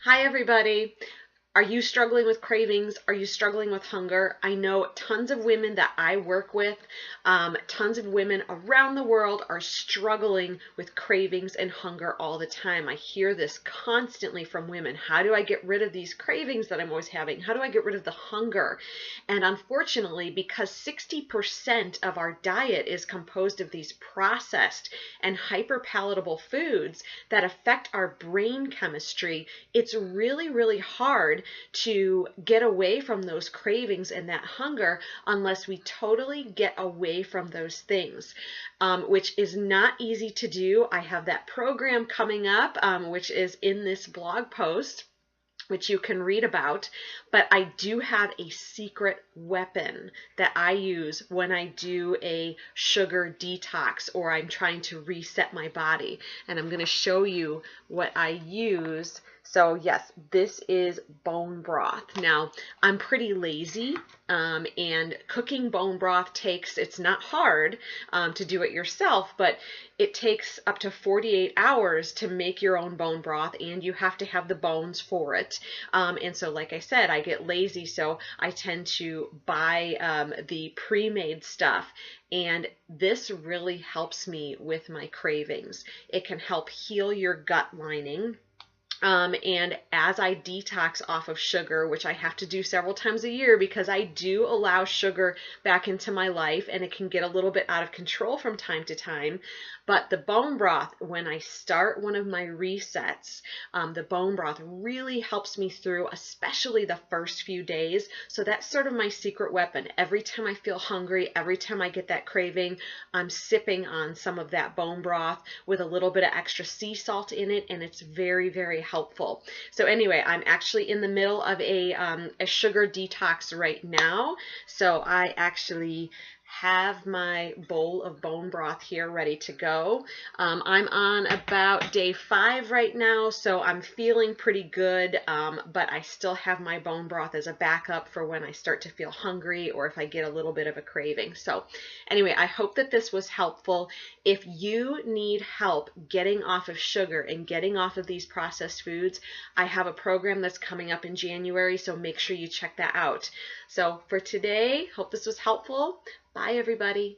Hi, everybody. Are you struggling with cravings? Are you struggling with hunger? I know tons of women that I work with, tons of women around the world are struggling with cravings and hunger all the time. I hear this constantly from women. How do I get rid of these cravings that I'm always having? How do I get rid of the hunger? And unfortunately, because 60% of our diet is composed of these processed and hyperpalatable foods that affect our brain chemistry, it's really, really hard to get away from those cravings and that hunger unless we totally get away from those things, which is not easy to do. I have that program coming up, which is in this blog post, which you can read about, but I do have a secret weapon that I use when I do a sugar detox or I'm trying to reset my body. And I'm going to show you what I use. So yes, this is bone broth. Now, I'm pretty lazy, and cooking bone broth it's not hard to do it yourself, but it takes up to 48 hours to make your own bone broth, and you have to have the bones for it. And so, like I said, I get lazy, so I tend to buy the pre-made stuff. And this really helps me with my cravings. It can help heal your gut lining. And as I detox off of sugar, which I have to do several times a year because I do allow sugar back into my life and it can get a little bit out of control from time to time. But the bone broth, when I start one of my resets, the bone broth really helps me through, especially the first few days. So that's sort of my secret weapon. Every time I feel hungry, every time I get that craving, I'm sipping on some of that bone broth with a little bit of extra sea salt in it, and it's very, very helpful. So anyway, I'm actually in the middle of a sugar detox right now. So I actually have my bowl of bone broth here ready to go. I'm on about day 5 right now, so I'm feeling pretty good, but I still have my bone broth as a backup for when I start to feel hungry or if I get a little bit of a craving. So anyway, I hope that this was helpful. If you need help getting off of sugar and getting off of these processed foods, I have a program that's coming up in January, so make sure you check that out. So for today, hope this was helpful. Bye, everybody.